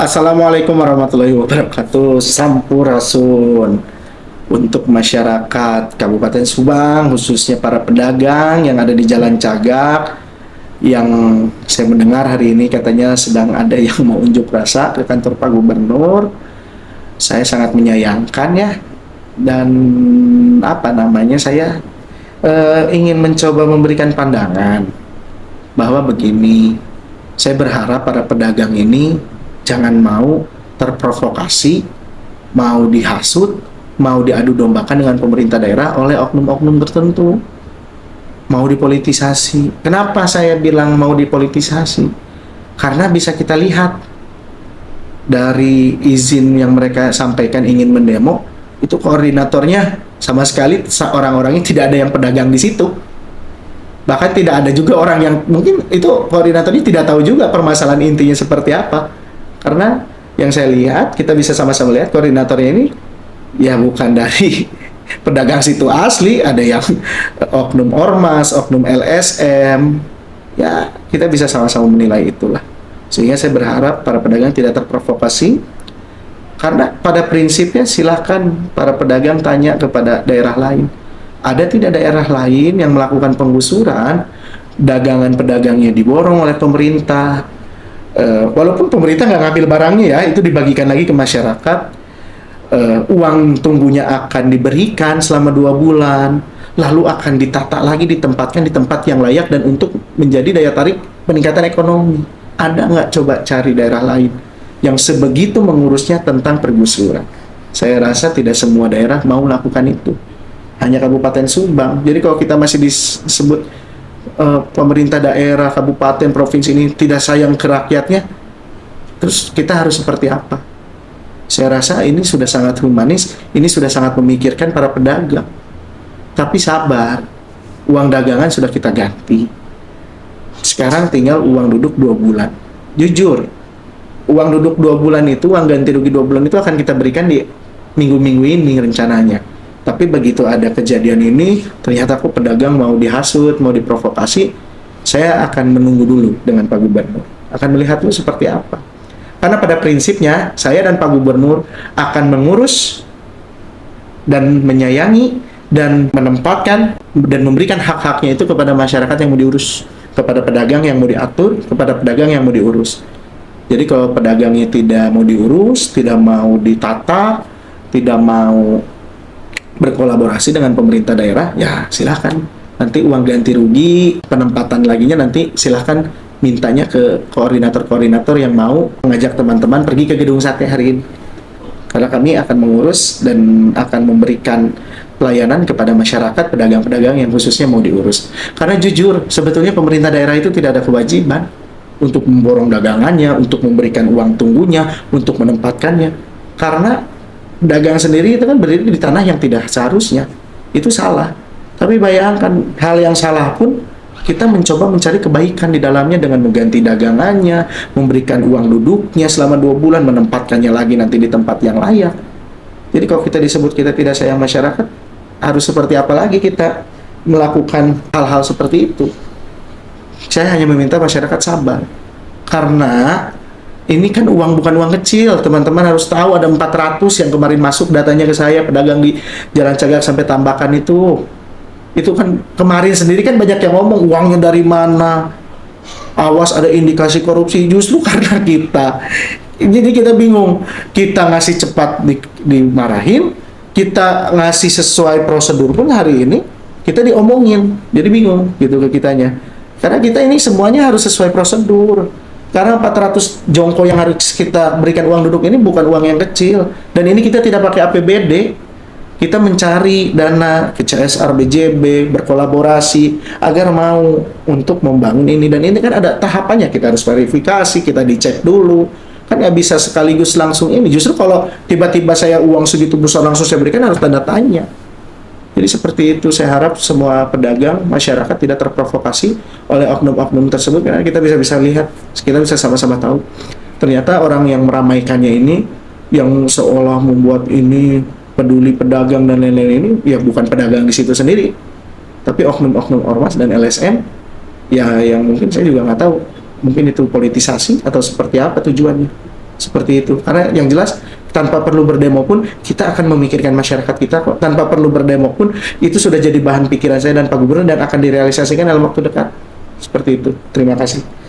Assalamualaikum warahmatullahi wabarakatuh. Sampurasun untuk masyarakat Kabupaten Subang, khususnya para pedagang yang ada di Jalan Cagak, yang saya mendengar hari ini katanya sedang ada yang mau unjuk rasa ke kantor Pak Gubernur. Saya sangat menyayangkan ya, dan saya ingin mencoba memberikan pandangan bahwa begini, saya berharap para pedagang ini jangan mau terprovokasi, mau dihasut, mau diadu dombakan dengan pemerintah daerah oleh oknum-oknum tertentu, mau dipolitisasi. Kenapa saya bilang mau dipolitisasi? Karena bisa kita lihat dari izin yang mereka sampaikan ingin mendemo, itu koordinatornya sama sekali orang-orangnya tidak ada yang pedagang di situ. Bahkan tidak ada juga orang yang mungkin itu koordinatornya tidak tahu juga permasalahan intinya seperti apa. Karena yang saya lihat, kita bisa sama-sama lihat koordinatornya ini ya bukan dari pedagang situ asli, ada yang oknum ormas, oknum LSM. Ya, kita bisa sama-sama menilai itulah. Sehingga saya berharap para pedagang tidak terprovokasi. Karena pada prinsipnya silakan para pedagang tanya kepada daerah lain. Ada tidak daerah lain yang melakukan penggusuran, dagangan pedagangnya diborong oleh pemerintah, walaupun pemerintah nggak ngambil barangnya ya, itu dibagikan lagi ke masyarakat, uang tunggunya akan diberikan selama 2 bulan, lalu akan ditata lagi, ditempatkan di tempat yang layak dan untuk menjadi daya tarik peningkatan ekonomi. Ada nggak coba cari daerah lain yang sebegitu mengurusnya tentang pergusuran? Saya rasa tidak semua daerah mau melakukan itu. Hanya Kabupaten Subang. Jadi kalau kita masih disebut pemerintah daerah, kabupaten, provinsi ini tidak sayang ke rakyatnya, terus kita harus seperti apa? Saya rasa ini sudah sangat humanis, ini sudah sangat memikirkan para pedagang. Tapi sabar, uang dagangan sudah kita ganti. Sekarang tinggal uang duduk 2 bulan. Jujur, uang duduk 2 bulan itu, uang ganti rugi 2 bulan itu akan kita berikan di minggu-minggu ini rencananya. Tapi begitu ada kejadian ini, ternyata aku pedagang mau dihasut, mau diprovokasi, saya akan menunggu dulu dengan Pak Gubernur. Akan melihat dulu seperti apa. Karena pada prinsipnya, saya dan Pak Gubernur akan mengurus dan menyayangi dan menempatkan dan memberikan hak-haknya itu kepada masyarakat yang mau diurus, kepada pedagang yang mau diatur, kepada pedagang yang mau diurus. Jadi kalau pedagangnya tidak mau diurus, tidak mau ditata, tidak mau berkolaborasi dengan pemerintah daerah, ya silahkan. Nanti uang ganti rugi, penempatan laginya nanti silahkan mintanya ke koordinator-koordinator yang mau mengajak teman-teman pergi ke Gedung Sate hari ini. Karena kami akan mengurus dan akan memberikan pelayanan kepada masyarakat, pedagang-pedagang yang khususnya mau diurus. Karena jujur, sebetulnya pemerintah daerah itu tidak ada kewajiban untuk memborong dagangannya, untuk memberikan uang tunggunya, untuk menempatkannya. Karena dagang sendiri itu kan berdiri di tanah yang tidak seharusnya. Itu salah. Tapi bayangkan, hal yang salah pun kita mencoba mencari kebaikan di dalamnya dengan mengganti dagangannya, memberikan uang duduknya selama 2 bulan, menempatkannya lagi nanti di tempat yang layak. Jadi kalau kita disebut kita tidak sayang masyarakat, harus seperti apa lagi kita melakukan hal-hal seperti itu? Saya hanya meminta masyarakat sabar. Karena ini kan bukan uang kecil, teman-teman harus tahu ada 400 yang kemarin masuk datanya ke saya, pedagang di Jalan Cagak sampai Tambakan itu. Itu kan kemarin sendiri kan banyak yang ngomong uangnya dari mana, awas ada indikasi korupsi, justru karena kita. Jadi kita bingung, kita ngasih cepat dimarahin, kita ngasih sesuai prosedur pun hari ini, kita diomongin, jadi bingung gitu ke kitanya. Karena kita ini semuanya harus sesuai prosedur. Karena 400 jongko yang harus kita berikan uang duduk ini bukan uang yang kecil. Dan ini kita tidak pakai APBD. Kita mencari dana ke CSR BJB, berkolaborasi, agar mau untuk membangun ini. Dan ini kan ada tahapannya, kita harus verifikasi, kita dicek dulu. Kan nggak bisa sekaligus langsung ini. Justru kalau tiba-tiba saya uang segitu besar langsung saya berikan, harus tanda tanya. Jadi seperti itu, saya harap semua pedagang, masyarakat tidak terprovokasi oleh oknum-oknum tersebut, karena kita bisa lihat, kita bisa sama-sama tahu. Ternyata orang yang meramaikannya ini, yang seolah membuat ini peduli pedagang dan lain-lain ini, ya bukan pedagang di situ sendiri, tapi oknum-oknum ormas dan LSM, ya yang mungkin saya juga nggak tahu, mungkin itu politisasi atau seperti apa tujuannya. Seperti itu. Karena yang jelas tanpa perlu berdemo pun kita akan memikirkan masyarakat kita kok. Tanpa perlu berdemo pun itu sudah jadi bahan pikiran saya dan Pak Gubernur dan akan direalisasikan dalam waktu dekat. Seperti itu. Terima kasih.